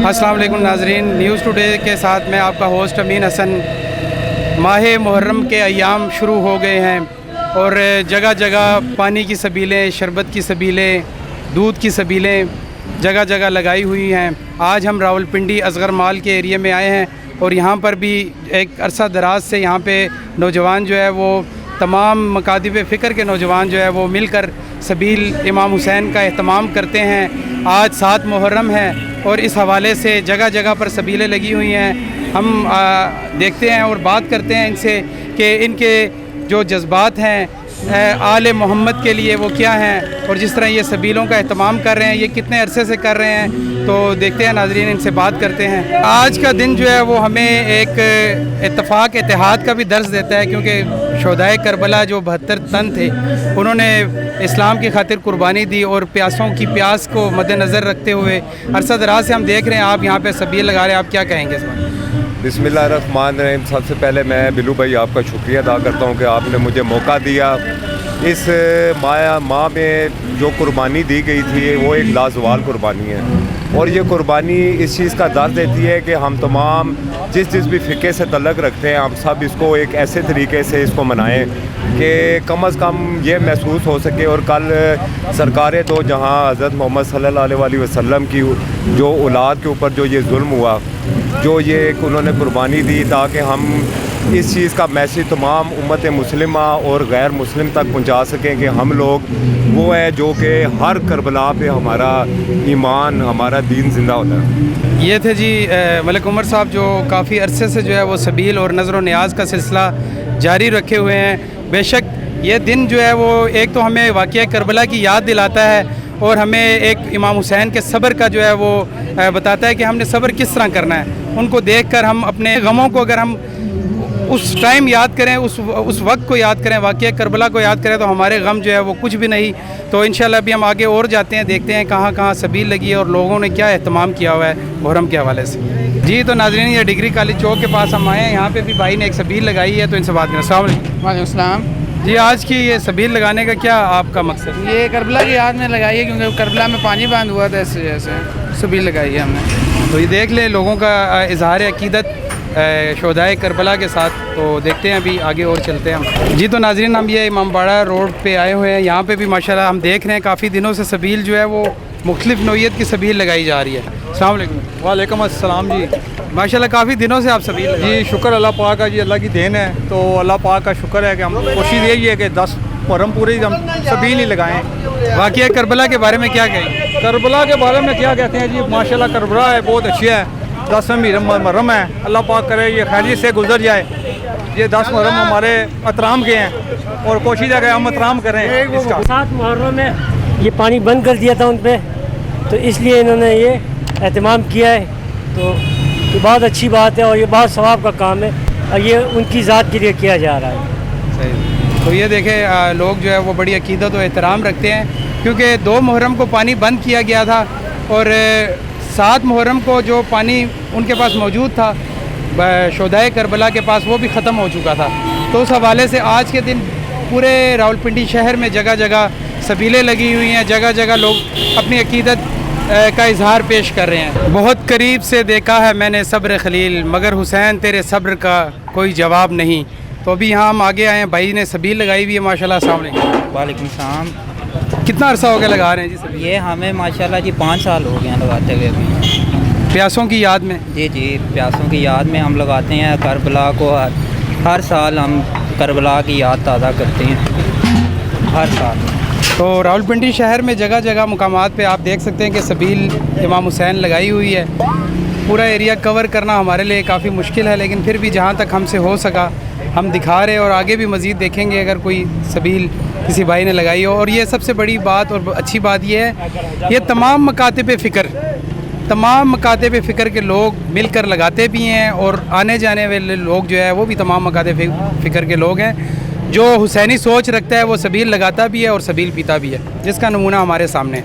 अस्सलाम वालेकुम नाज़रीन, न्यूज़ टुडे के साथ मैं आपका होस्ट अमीन हसन। माह मुहर्रम के अय्याम शुरू हो गए हैं और जगह जगह पानी की सबीलें, शरबत की सबीलें, दूध की सबीलें जगह जगह लगाई हुई हैं। आज हम रावलपिंडी असगर माल के एरिया में आए हैं और यहाँ पर भी एक अरसा दराज से यहाँ पे नौजवान जो है वो तमाम मकातिब फ़िक्र के नौजवान जो है वो मिलकर सबील इमाम हुसैन का एहतमाम करते हैं। आज 7 मुहर्रम है और इस हवाले से जगह जगह पर सबीलें लगी हुई हैं। हम देखते हैं और बात करते हैं इनसे कि इनके जो जज्बात हैं आले मोहम्मद के लिए वो क्या हैं और जिस तरह ये सबीलों का एहतमाम कर रहे हैं ये कितने अरसे से कर रहे हैं। तो देखते हैं नाज़रीन, इनसे बात करते हैं। आज का दिन जो है वो हमें एक इत्तेफाक इत्तेहाद का भी दर्स देता है, क्योंकि शोहदाए करबला जो 72 तन थे उन्होंने इस्लाम की खातिर कुर्बानी दी और प्यासों की प्यास को मद्देनज़र रखते हुए अरसा दराज से हम देख रहे हैं आप यहाँ पे सबील लगा रहे हैं। आप क्या कहेंगे इस बार? बिस्मिल्लाहिर्रहमानिर्रहीम। सबसे पहले मैं बिल्लू भाई आपका शुक्रिया अदा करता हूँ कि आपने मुझे मौका दिया। इस माह में जो कुर्बानी दी गई थी वो एक लाजवाल कुर्बानी है और ये कुर्बानी इस चीज़ का दर्द देती है कि हम तमाम जिस भी फ़िक़े से तल्लुक़ रखते हैं हम सब इसको एक ऐसे तरीके से इसको मनाएं कि कम अज़ कम ये महसूस हो सके। और कल सरकार दो जहाँ हज़रत मोहम्मद सल्लल्लाहु अलैहि वसल्लम की जो औलाद के ऊपर जो ये जुल्म हुआ, जो ये उन्होंने कुर्बानी दी, ताकि हम इस चीज़ का मैसेज तमाम उम्मत मुस्लिमा और गैर मुस्लिम तक पहुंचा सकें कि हम लोग वो है जो कि हर करबला पे हमारा ईमान, हमारा दीन ज़िंदा होता है। ये थे जी मलिक उमर साहब, जो काफ़ी अरसे से जो है वो सबील और नज़र व नियाज़ का सिलसिला जारी रखे हुए हैं। बेशक ये दिन जो है वो एक तो हमें वाक़या करबला की याद दिलाता है और हमें एक इमाम हुसैन के सब्र का जो है वो बताता है कि हमने सब्र किस तरह करना है। उनको देखकर हम अपने गमों को अगर हम उस टाइम याद करें, उस वक्त को याद करें, वाक़या करबला को याद करें, तो हमारे गम जो है वो कुछ भी नहीं। तो इंशाल्लाह अभी हम आगे और जाते हैं, देखते हैं कहाँ कहाँ सबील लगी है और लोगों ने क्या एहतमाम किया हुआ है मुहर्रम के हवाले से। जी तो नाज़रीन, ये डिग्री कॉलेज चौक के पास हम आए हैं। यहाँ पे भी भाई ने एक सबील लगाई है, तो इनसे बात करें। अस्सलाम वालेकुम। अस्सलाम जी, आज की ये सबील लगाने का क्या आपका मकसद? ये करबला की याद में लगाई है क्योंकि करबला में पानी बंद हुआ था, इस वजह से सबील लगाई है हमने। तो ये देख लें लोगों का इजहार अकीदत शोहदाए करबला के साथ। तो देखते हैं अभी आगे और चलते हैं हम। जी तो नाज़रीन, हम ये इमामबाड़ा रोड पे आए हुए हैं। यहाँ पे भी माशाल्लाह हम देख रहे हैं काफ़ी दिनों से सबील जो है वो मुख्तलिफ़ नौइयत की सबील लगाई जा रही है। अस्सलाम वालेकुम। वालेकुम अस्सलाम जी। माशाल्लाह काफ़ी दिनों से आप सबील जी शुक्र अल्लाह पाक का जी, अल्लाह की देन है। तो अल्लाह पाक का शुक्र है कि हम कोशिश यही है कि 10 मुहर्रम पूरे हम सबील ही लगाएं। वाक़या करबला के बारे में क्या कहें? करबला के बारे में क्या कहते हैं जी, माशाल्लाह करबला है बहुत अच्छी है। 10 मुहर्रम है, अल्लाह पाक करे ये खैरियत से गुजर जाए। ये 10 मुहर्रम हमारे एहतराम के हैं और कोशिश है कि हम एहतराम करें इसका। 7 मुहर्रम में ये पानी बंद कर दिया था उन पर, तो इसलिए इन्होंने ये एहतमाम किया है। तो ये बहुत अच्छी बात है और ये बहुत सवाब का काम है और ये उनकी ज़ात के लिए किया जा रहा है। सही। तो ये देखें लोग जो है वो बड़ी अकीदत और एहतराम रखते हैं, क्योंकि 2 मुहर्रम को पानी बंद किया गया था और 7 मुहर्रम को जो पानी उनके पास मौजूद था शोहदाए करबला के पास, वो भी ख़त्म हो चुका था। तो उस हवाले से आज के दिन पूरे रावलपिंडी शहर में जगह जगह सबीलें लगी हुई हैं, जगह जगह लोग अपनी अकीदत का इजहार पेश कर रहे हैं। बहुत करीब से देखा है मैंने सब्र खलील, मगर हुसैन तेरे सब्र का कोई जवाब नहीं। तो अभी यहाँ हम आगे आए हैं, भाई ने सबील लगाई हुई है माशाल्लाह। अस्सलाम वालेकुम। वालेकुम सलाम। कितना अरसा हो गया लगा रहे हैं जी सबील? ये हमें माशाल्लाह जी 5 साल हो गए हैं लगाते हुए अभी। प्यासों की याद में? जी जी, प्यासों की याद में हम लगाते हैं। करबला को हर साल हम करबला की याद ताज़ा करते हैं हर साल। तो रावलपिंडी शहर में जगह जगह मुकामात पे आप देख सकते हैं कि सबील इमाम हुसैन लगाई हुई है। पूरा एरिया कवर करना हमारे लिए काफ़ी मुश्किल है, लेकिन फिर भी जहाँ तक हमसे हो सका हम दिखा रहे हैं और आगे भी मज़ीद देखेंगे अगर कोई सबील किसी भाई ने लगाई हो। और ये सबसे बड़ी बात और अच्छी बात ये है, ये तमाम मकातिब फ़िक्र के लोग मिलकर लगाते भी हैं और आने जाने वाले लोग जो है वो भी तमाम मकातिब फ़िक्र के लोग हैं। जो हुसैनी सोच रखता है वो सबील लगाता भी है और सबील पीता भी है, जिसका नमूना हमारे सामने है।